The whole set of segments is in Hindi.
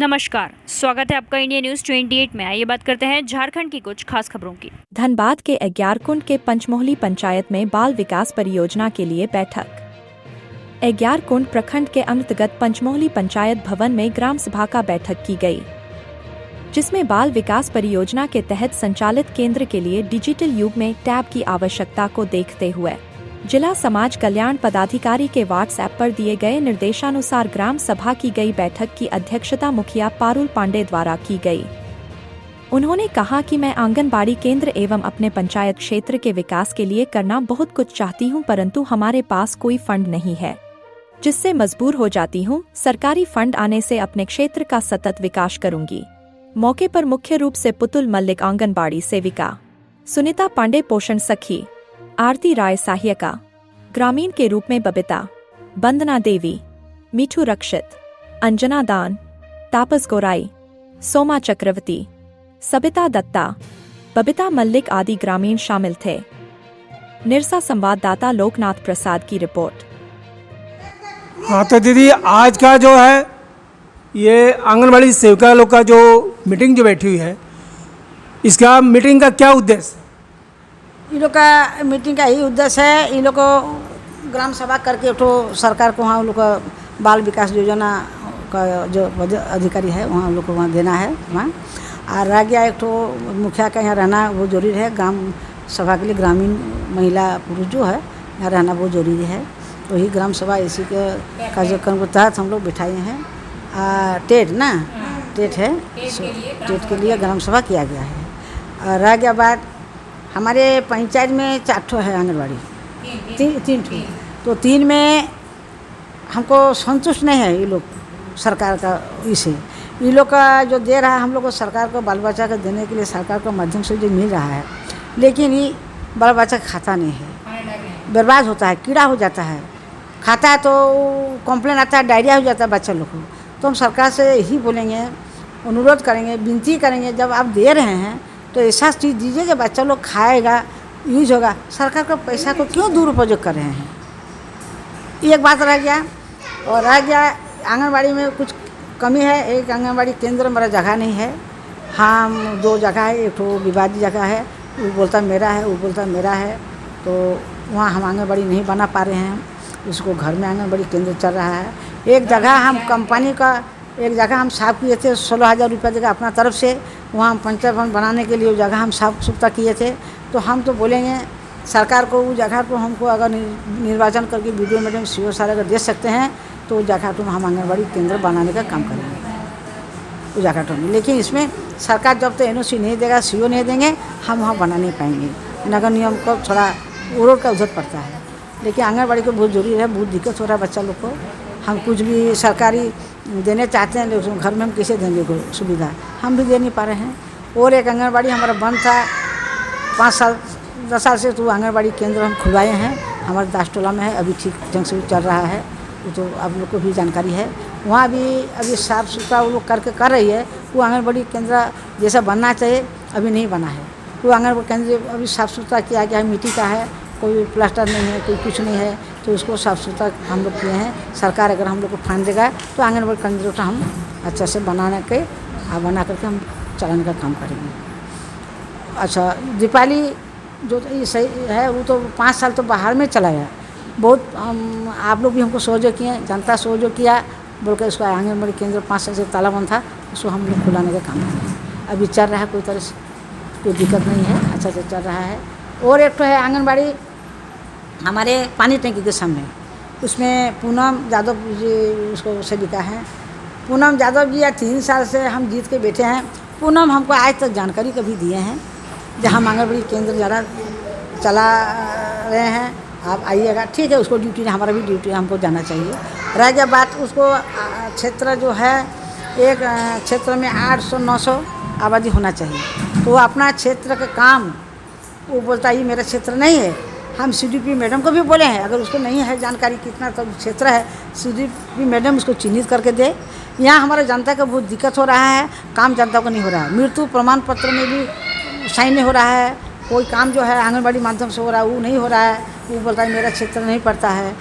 नमस्कार, स्वागत है आपका इंडिया न्यूज 28 में। आइए बात करते हैं झारखंड की कुछ खास खबरों की। धनबाद के अग्यारकुंड के पंचमोहली पंचायत में बाल विकास परियोजना के लिए बैठक। अग्यारकुंड प्रखंड के अंतर्गत पंचमोहली पंचायत भवन में ग्राम सभा का बैठक की गई, जिसमें बाल विकास परियोजना के तहत संचालित केंद्र के लिए डिजिटल युग में टैब की आवश्यकता को देखते हुए जिला समाज कल्याण पदाधिकारी के व्हाट्सएप पर दिए गए निर्देशानुसार ग्राम सभा की गई बैठक की अध्यक्षता मुखिया पारुल पांडे द्वारा की गई। उन्होंने कहा कि मैं आंगनबाड़ी केंद्र एवं अपने पंचायत क्षेत्र के विकास के लिए करना बहुत कुछ चाहती हूं, परंतु हमारे पास कोई फंड नहीं है, जिससे मजबूर हो जाती हूं। सरकारी फंड आने से अपने क्षेत्र का सतत विकास करूंगी। मौके पर मुख्य रूप से पुतुल मल्लिक आंगनबाड़ी सेविका, सुनीता पांडे पोषण सखी, आरती राय सहायिका, ग्रामीण के रूप में बबीता, वंदना देवी, मीठू रक्षित, अंजना दान, तापस गोराई, सोमा चक्रवर्ती, सबिता दत्ता, बबीता मल्लिक आदि ग्रामीण शामिल थे। निरसा संवाददाता लोकनाथ प्रसाद की रिपोर्ट। हाँ तो दीदी, आज का जो है ये आंगनबाड़ी सेविका लोग का जो मीटिंग जो बैठी हुई है, इसका मीटिंग का क्या उद्देश्य? इन लोग का मीटिंग का यही उद्देश्य है, इन लोग को ग्राम सभा करके तो सरकार को वहाँ उन लोग का बाल विकास योजना का जो अधिकारी है वहाँ उन लोग को वहाँ देना है वहाँ। और रह गया एक तो मुखिया का यहाँ रहना वो जरूरी है। ग्राम सभा के लिए ग्रामीण महिला पुरुष जो है यहाँ रहना बहुत ज़रूरी है। तो वही ग्राम सभा इसी के कार्यक्रम के तहत हम लोग बिठाए हैं। टेट है, टेट के लिए ग्राम सभा किया गया है। और रह गया बात, हमारे पंचायत में 4 ठो है आंगनबाड़ी, 3 ठो, तो 3 में हमको संतुष्ट नहीं है। ये लोग सरकार का इसे ये लोग का जो दे रहा है हम लोग को, सरकार को बाल बच्चा को देने के लिए सरकार के माध्यम से जो मिल रहा है, लेकिन ये बाल बच्चा खाता नहीं है, बर्बाद होता है, कीड़ा हो जाता है। खाता है तो कंप्लेन आता है, डायरिया हो जाता है बच्चा लोग को। तो हम सरकार से यही बोलेंगे, अनुरोध करेंगे, विनती करेंगे, जब आप दे रहे हैं तो ऐसा चीज़ दीजिए कि बच्चा लोग खाएगा, यूज होगा। सरकार का पैसा को क्यों दुरुपयोग कर रहे हैं? एक बात रह गया। और रह गया आंगनबाड़ी में कुछ कमी है। एक आंगनबाड़ी केंद्र मेरा जगह नहीं है। हम 2 जगह है, एक तो विवादित जगह है, वो बोलता मेरा है, वो बोलता मेरा है, तो वहाँ हम आंगनबाड़ी नहीं बना पा रहे हैं। उसको घर में आंगनबाड़ी केंद्र चल रहा है। एक जगह हम कंपनी का एक जगह हम साफ किए थे, 16,000 रुपये जगह अपना तरफ से, वहाँ हम पंचायत भवन बनाने के लिए वो जगह हम साफ सुथरा किए थे। तो हम तो बोलेंगे सरकार को उस जगह को हमको अगर निर्वाचन करके वीडियो मीडियम सीओ सारे अगर दे सकते हैं तो उस जगह को हम आंगनबाड़ी केंद्र बनाने का काम करेंगे उस जगह तो। लेकिन इसमें सरकार जब तक NOC नहीं देगा, सीओ नहीं देंगे, हम वहाँ बना नहीं पाएंगे। नगर निगम को थोड़ा रोड का उधर पड़ता है, लेकिन आंगनबाड़ी को बहुत जरूरी है। बहुत दिक्कत हो रहा है बच्चा लोग को। हम कुछ भी सरकारी देने चाहते हैं, लेकिन घर में हम कैसे देंगे कोई सुविधा, हम भी दे नहीं पा रहे हैं। और एक आंगनबाड़ी हमारा बंद था 5 साल 10 साल से, तो आंगनबाड़ी केंद्र हम खुलवाए हैं। हमारे दासटोला में है, अभी ठीक ढंग से चल रहा है, वो तो आप लोग को भी जानकारी है। वहाँ भी अभी साफ़ सुथरा वो लोग करके कर रही है। वो आंगनबाड़ी केंद्र जैसा बनना चाहिए अभी नहीं बना है। वो आंगनबाड़ी केंद्र अभी साफ़ सुथरा किया गया है, मिट्टी का है, कोई प्लास्टर नहीं है, कोई कुछ नहीं है, तो उसको साफ़ सुथरा हम लोग किए हैं। सरकार अगर हम लोग को फंड देगा तो आंगनबाड़ी केंद्र को हम अच्छा से बना करके हम चलाने का काम करेंगे। अच्छा, दीपावली जो ये सही है, वो तो 5 साल तो बाहर में चला गया। बहुत आप लोग भी हमको सहयोग किए, जनता सहयोग किया, बोल कर उसको आंगनबाड़ी केंद्र 5 साल से ताला बंद था, उसको हम लोग खुलाने का काम करेंगे। अभी चल रहा है, कोई तरह से कोई दिक्कत नहीं है, अच्छा से चल रहा है। और एक तो है आंगनबाड़ी हमारे पानी टंकी के सामने, उसमें पूनम यादव जी उसको सेविका हैं। पूनम यादव जी 3 साल से हम जीत के बैठे हैं। पूनम हमको आज तक जानकारी कभी दिए हैं जहाँ आंगनबाड़ी केंद्र ज़्यादा चला रहे हैं, आप आइएगा, ठीक है। उसको ड्यूटी, हमारा भी ड्यूटी, हमको जाना चाहिए। रह गया बात, उसको क्षेत्र जो है, एक क्षेत्र में 800-900 आबादी होना चाहिए, तो अपना क्षेत्र का काम वो बोलता है ये मेरा क्षेत्र नहीं है। हम CDP मैडम को भी बोले हैं, अगर उसको नहीं है जानकारी कितना तो क्षेत्र है, CDP मैडम उसको चिन्हित करके दे। यहाँ हमारा जनता का बहुत दिक्कत हो रहा है, काम जनता को नहीं हो रहा है। मृत्यु प्रमाण पत्र में भी साइन नहीं हो रहा है, कोई काम जो है आंगनबाड़ी माध्यम से हो रहा है वो नहीं हो रहा है। वो बोलता है मेरा क्षेत्र नहीं पड़ता है,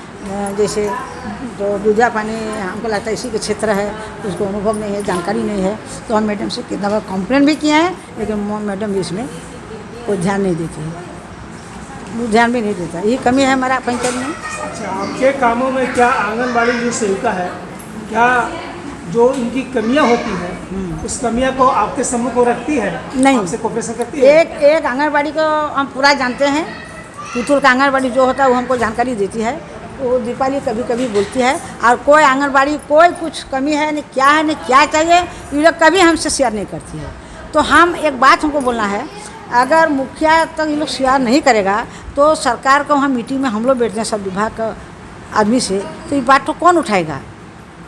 जैसे तो दूधा पानी हमको लगता है इसी के क्षेत्र है, उसको अनुभव नहीं है, जानकारी नहीं है, तो हम मैडम से कितना बार कंप्लेंट भी किया है, लेकिन मैडम भी इसमें कोई ध्यान नहीं देती है, वो ध्यान भी नहीं देता। ये कमी है हमारा पंचायत में। अच्छा, आपके कामों में क्या आंगनबाड़ी जो सेविका है, क्या जो इनकी कमियां होती हैं उस कमियां को आपके सम्मुख को रखती है? नहीं, आपसे कोऑपरेशन करती है? एक आंगनबाड़ी को हम पूरा जानते हैं, पुतुल का आंगनबाड़ी जो होता है वो हमको जानकारी देती है, वो दीपाली कभी कभी बोलती है, और कोई आंगनबाड़ी कोई कुछ कमी है नहीं, क्या है नहीं, क्या चाहिए, ये लोग कभी हमसे शेयर नहीं करती है। तो हम एक बात हमको बोलना है, अगर मुखिया तक ये लोग शेयर नहीं करेगा तो सरकार को वहाँ मीटिंग में हम लोग बैठते हैं सब विभाग का आदमी से, तो ये बात तो कौन उठाएगा?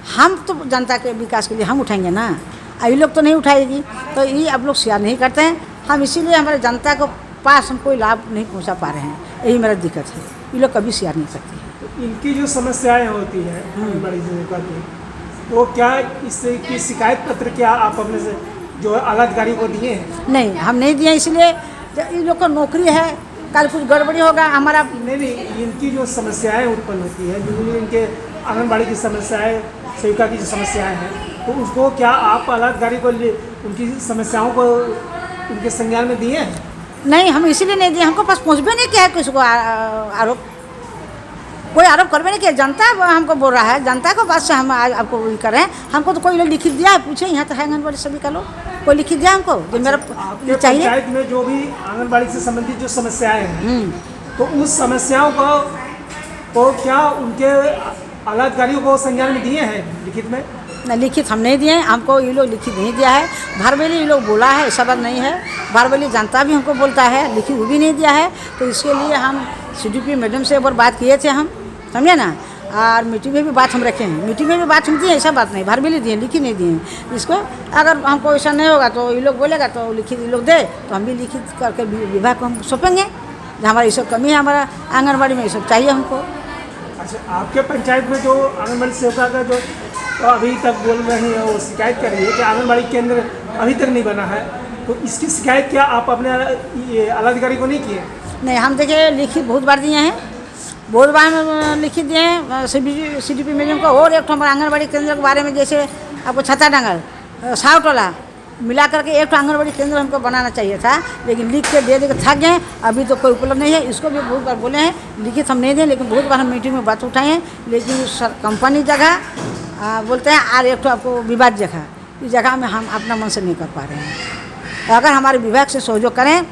हम तो जनता के विकास के लिए हम उठाएंगे ना, ये लोग तो नहीं उठाएगी। तो ये अब लोग शेयर नहीं करते हैं, हम इसीलिए हमारे जनता को पास हम कोई लाभ नहीं पहुंचा पा रहे हैं, यही मेरा दिक्कत है। ये लोग कभी शेयर नहीं करते हैं। तो इनकी जो समस्याएं होती हैं आंगनबाड़ी सेविका की, तो क्या इससे की शिकायत पत्र क्या आप अपने से जो आलाधिकारी को दिए हैं? नहीं, हम नहीं दिए, इसलिए इन लोग को नौकरी है, कल कुछ गड़बड़ी होगा हमारा। नहीं, इनकी जो समस्याएं उत्पन्न होती है, जो इनके आंगनबाड़ी की समस्याएं, सेविका की जो समस्याएं हैं, तो उसको क्या आप आलाधिकारी को उनकी समस्याओं को उनके संज्ञान में दिए हैं? नहीं, हम इसीलिए नहीं दिए, हमको पास पहुँचबे नहीं किया है किसी को आरोप, कोई आरोप करबे नहीं किया। जनता हमको बोल रहा है, जनता को बात से हम आज आपको वही कर रहे हैं। हमको तो कोई लोग लिखित दिया है, पूछे यहाँ तो है आंगनबाड़ी सभी का लोग, कोई लिखित दिया हमको जो मेरा चाहिए। पंचायत में जो भी आंगनबाड़ी से संबंधित जो समस्याएं हैं, तो उस समस्याओं को क्या उनके आलाधिकारियों को संज्ञान में दिए हैं लिखित में? नहीं, लिखित हम नहीं दिए हैं, हमको ये लोग लिखित नहीं दिया है। भारवेली ये लोग बोला है, ऐसा बात नहीं है, भारवेली जनता भी हमको बोलता है, लिखित वो भी नहीं दिया है। तो इसके लिए हम CDP मैडम से एक बार बात किए थे हम, समझे ना, और मीटिंग में भी बात हम रखे हैं, मीटिंग में भी बात हम दिए, ऐसा बात नहीं, भारवेली दिए, लिखित नहीं दिए। इसको अगर हमको ऐसा नहीं होगा तो ये लोग बोलेगा तो लिखित ये लोग दे, तो हम भी लिखित करके विभाग को हम सौंपेंगे, हमारी ये सब कमी है, हमारा आंगनबाड़ी में ये सब चाहिए हमको। अच्छा, आपके पंचायत में जो आंगनबाड़ी सेविका का जो तो अभी तक बोल रही है, वो शिकायत कर रही है कि आंगनबाड़ी केंद्र अभी तक नहीं बना है, तो इसकी शिकायत क्या आप अपने ये आलाधिकारी को नहीं किए? नहीं, हम देखिए लिखित बहुत बार दिए हैं, बहुत बार लिखित दिए हैं CDP मैडम को। और एक हमारे आंगनबाड़ी केंद्र के बारे में, जैसे आपको छत्ता डांगल सावटोला मिला करके एक आंगनबाड़ी केंद्र हमको बनाना चाहिए था, लेकिन लिख के दे थक गए, अभी तो कोई उपलब्ध नहीं है। इसको भी बहुत बार बोले हैं, लिखित हम नहीं दें, लेकिन बहुत बार हम मीटिंग में बात उठाए हैं, लेकिन कंपनी जगह बोलते हैं और एक तो आपको विवाद जगह, इस जगह में हम अपना मन से नहीं कर पा रहे हैं। अगर हमारे विभाग से सहयोग करें,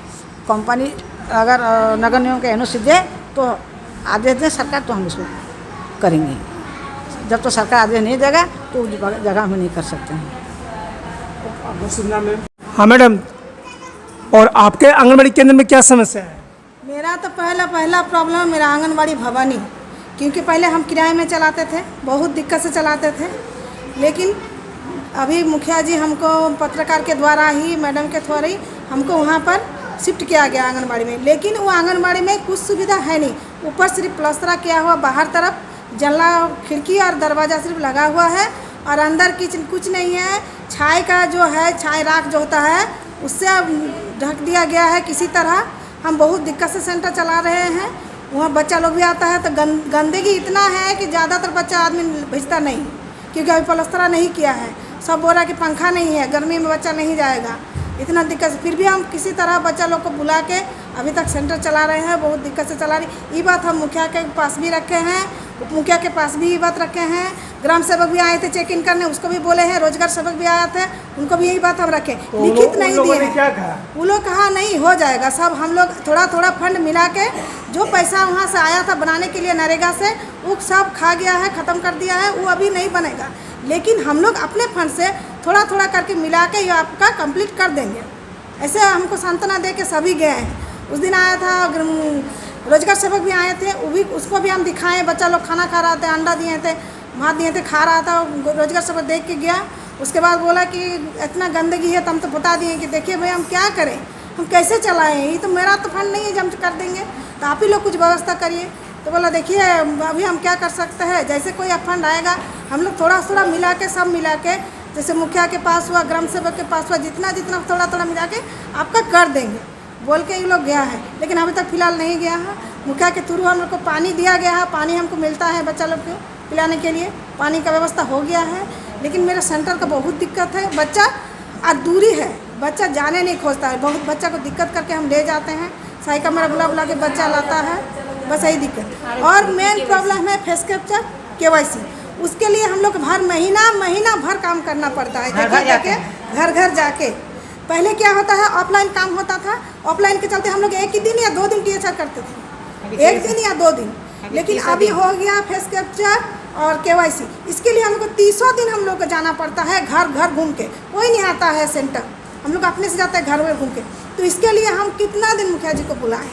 कंपनी अगर नगर निगम के NOC दे तो आदेश दे सरकार, तो हम इसको करेंगे। जब तो सरकार आदेश नहीं देगा तो उस जगह हम नहीं कर सकते हैं। हाँ मैडम, और आपके आंगनबाड़ी केंद्र में क्या समस्या है? मेरा तो पहला प्रॉब्लम मेरा आंगनबाड़ी भवन ही, क्योंकि पहले हम किराए में चलाते थे, बहुत दिक्कत से चलाते थे, लेकिन अभी मुखिया जी हमको पत्रकार के द्वारा ही, मैडम के द्वारा ही हमको वहाँ पर शिफ्ट किया गया आंगनबाड़ी में। लेकिन वो आंगनबाड़ी में कुछ सुविधा है नहीं, ऊपर सिर्फ प्लास्टर किया हुआ, बाहर तरफ जंगला खिड़की और दरवाज़ा सिर्फ लगा हुआ है, और अंदर किचन कुछ नहीं है। छाई का जो है, छाई राख जो होता है उससे ढक दिया गया है किसी तरह। हम बहुत दिक्कत से सेंटर चला रहे हैं, वहाँ बच्चा लोग भी आता है तो गंदगी इतना है कि ज़्यादातर बच्चा आदमी भेजता नहीं, क्योंकि अभी प्लास्टर नहीं किया है। सब बोल रहा कि पंखा नहीं है, गर्मी में बच्चा नहीं जाएगा, इतना दिक्कत। फिर भी हम किसी तरह बच्चा लोग को बुला के अभी तक सेंटर चला रहे हैं, बहुत दिक्कत से चला रही। ये बात हम मुखिया के पास भी रखे हैं, उप मुखिया के पास भी ये बात रखे हैं, ग्राम सेवक भी आए थे चेक इन करने, उसको भी बोले हैं, रोजगार सेवक भी आए थे, उनको भी यही बात हम रखे। लिखित नहीं दिए, क्या कहा? वो लोग कहा नहीं हो जाएगा सब, हम लोग थोड़ा थोड़ा फंड मिला के जो पैसा वहाँ से आया था बनाने के लिए नरेगा से, वो सब खा गया है, ख़त्म कर दिया है, वो अभी नहीं बनेगा। लेकिन हम लोग अपने फंड से थोड़ा थोड़ा करके मिला के ये आपका कंप्लीट कर देंगे, ऐसे हमको सांत्वना दे के सभी गए हैं। उस दिन आया था रोजगार सेवक भी आए थे, वो भी, उसको भी हम दिखाए, बच्चा लोग खाना खा रहा था, अंडा दिए थे, भात दिए थे, खा रहा था, रोजगार सेवक देख के गया। उसके बाद बोला कि इतना गंदगी है, तो हम तो बता दिए कि देखिए भाई हम क्या करें, हम कैसे चलाएं, ये तो मेरा तो फंड नहीं है जो हम कर देंगे, तो आप ही लोग कुछ व्यवस्था करिए। तो बोला देखिए अभी हम क्या कर सकते हैं, जैसे कोई फंड आएगा हम लोग थोड़ा थोड़ा मिला के, सब मिला के, जैसे मुखिया के पास हुआ, ग्राम सेवक के पास हुआ, जितना जितना थोड़ा थोड़ा मिला के आपका कर देंगे बोल के ये लोग गया है, लेकिन अभी तक फ़िलहाल नहीं गया है। मुखिया के थ्रू हम लोग को पानी दिया गया है, पानी हमको मिलता है बच्चा लोग को पिलाने के लिए, पानी का व्यवस्था हो गया है। लेकिन मेरा सेंटर का बहुत दिक्कत है, बच्चा और दूरी है, बच्चा जाने नहीं खोजता है, बहुत बच्चा को दिक्कत करके हम ले जाते हैं, साइकिल मेरा बुला बुला के बच्चा लाता है, बस यही दिक्कत। और मेन प्रॉब्लम है फेस कैप्चर KYC, उसके लिए हम लोग हर महीना भर काम करना पड़ता है, घर घर जाके। पहले क्या होता है, ऑफलाइन काम होता था, ऑफलाइन के चलते हम लोग एक ही दिन या 2 दिन THR करते थे, 1 दिन या 2 दिन। लेकिन अभी हो गया फेस कैप्चर और KYC, इसके लिए हमको 30 दिन हम लोग को जाना पड़ता है, घर घर घूम के, कोई नहीं आता है सेंटर, हम लोग अपने से जाते हैं घर में घूम के। तो इसके लिए हम कितना दिन मुखिया जी को बुलाएं,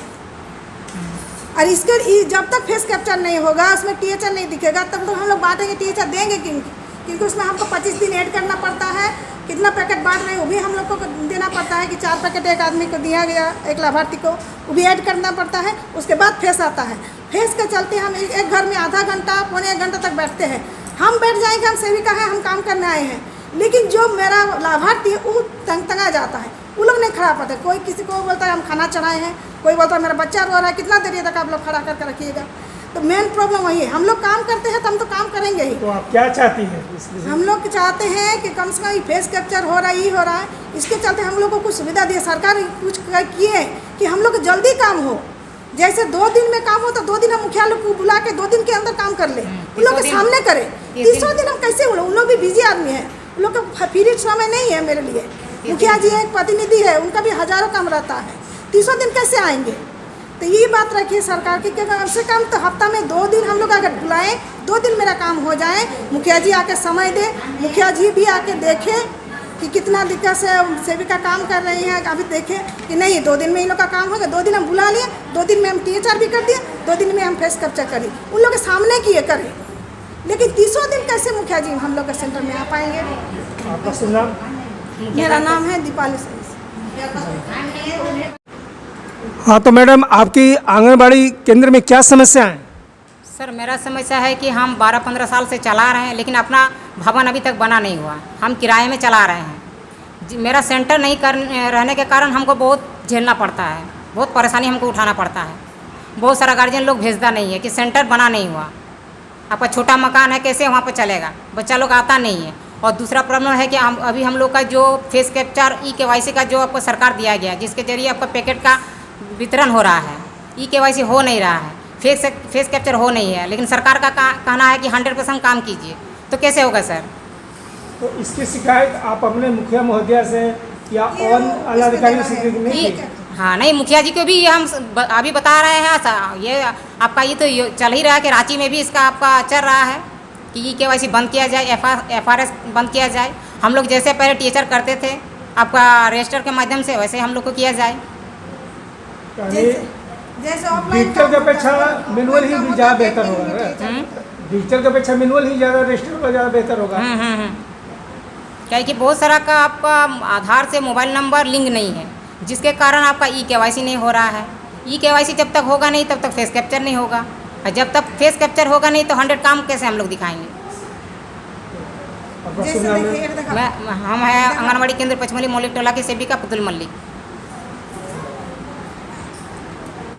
और इसके जब तक फेस कैप्चर नहीं होगा, उसमें THR नहीं दिखेगा, तब तक हम लोग बांटेंगे, THR देंगे क्योंकि उसमें हमको 25 दिन ऐड करना पड़ता है, कितना पैकेट बांट रहे हैं वो भी हम लोग को देना पड़ता है कि 4 पैकेट एक आदमी को दिया गया, एक लाभार्थी को, वो भी ऐड करना पड़ता है। उसके बाद फेस आता है, फेस के चलते हम एक घर में आधा घंटा पौने 1 घंटा तक बैठते हैं। हम बैठ जाएंगे, हम सेविका है, हम काम करने आए हैं, लेकिन जो मेरा लाभार्थी है वो तंगा जाता है, वो लोग नहीं खड़ा पाते। कोई किसी को बोलता है हम खाना चढ़ाए हैं, कोई बोलता है मेरा बच्चा रो रहा है, कितना देर तक आप लोग खड़ा करके रखिएगा। तो मेन प्रॉब्लम वही है, हम लोग काम करते हैं तो हम तो काम करेंगे ही। तो आप क्या चाहती हैं? हम लोग चाहते हैं कि कम से कम फेस कैप्चर हो रहा है, ये हो रहा है, इसके चलते हम लोग को कुछ सुविधा दिए सरकार, कुछ किए कि हम लोग जल्दी काम हो। जैसे 2 दिन में काम हो तो 2 दिन हम मुखिया लोग को बुला के 2 दिन के अंदर काम कर ले, उन लोग के सामने करें। 30 दिन हम कैसे उन लोग भी बिजी आदमी है, उन लोग का पीरियड समय नहीं है मेरे लिए। मुखिया जी एक प्रतिनिधि है, उनका भी हजारों काम रहता है, 30 दिन कैसे आएंगे? तो ये बात रखिए सरकार की कि कम से कम तो हफ्ता में 2 दिन हम लोग अगर बुलाएं, 2 दिन मेरा काम हो जाए, मुखिया जी आके समय दे, मुखिया जी भी आके देखें कि कितना दिक्कत से सेविका काम कर रही हैं, अभी देखें कि नहीं 2 दिन में इन लोग का काम होगा। 2 दिन हम बुला लिए, 2 दिन में हम THR भी कर दिए, 2 दिन में हम फेस कैप्चर करें, उन लोग के सामने किए करें। लेकिन 30 दिन कैसे मुखिया जी हम लोग के सेंटर में आ पाएंगे? आपका शुभ नाम? मेरा नाम है दीपाली सही। हाँ, तो मैडम आपकी आंगनबाड़ी केंद्र में क्या समस्या है? सर मेरा समस्या है कि हम 12-15 साल से चला रहे हैं, लेकिन अपना भवन अभी तक बना नहीं हुआ, हम किराए में चला रहे हैं। मेरा सेंटर नहीं रहने के कारण हमको बहुत झेलना पड़ता है, बहुत परेशानी हमको उठाना पड़ता है। बहुत सारा गार्जियन लोग भेजता नहीं है कि सेंटर बना नहीं हुआ, आपका छोटा मकान है, कैसे वहाँ पर चलेगा, बच्चा लोग आता नहीं है। और दूसरा प्रॉब्लम है कि हम लोग का जो फेस कैप्चर KYC का जो आपको सरकार दिया गया, जिसके जरिए आपका पैकेट का वितरण हो रहा है, KYC हो नहीं रहा है, फेस कैप्चर हो नहीं है, लेकिन सरकार का कहना है कि 100% काम कीजिए, तो कैसे होगा सर? तो इसकी शिकायत आप अपने मुखिया महोदया से या और आला अधिकारियों से नहीं की? हाँ नहीं, मुखिया जी को भी हम अभी बता रहे हैं, ये आपका ये तो चल ही रहा है कि रांची में भी इसका आपका चल रहा है कि KYC बंद किया जाए, FRS बंद किया जाए। हम लोग जैसे पहले THR करते थे आपका रजिस्टर के माध्यम से, वैसे हम लोग को किया जाए। जैसे ऑफलाइन डिजिटल की अपेक्षा मैनुअल ही ज़्यादा बेहतर होगा। डिजिटल की अपेक्षा मैनुअल ही ज़्यादा, रजिस्टर ज़्यादा बेहतर होगा। क्या कि बहुत सारा का आपका आधार से मोबाइल नंबर लिंक नहीं है, जिसके कारण आपका KYC नहीं हो रहा है। KYC जब तक होगा नहीं तब तक फेस कैप्चर नहीं होगा, और जब तक फेस कैप्चर होगा नहीं तो 100 काम कैसे हम लोग दिखाएंगे? आपका शुभ नाम है? हम है आंगनबाड़ी केंद्र पचमली मौलिक टोला की सेविका पुतुल मल्लिक।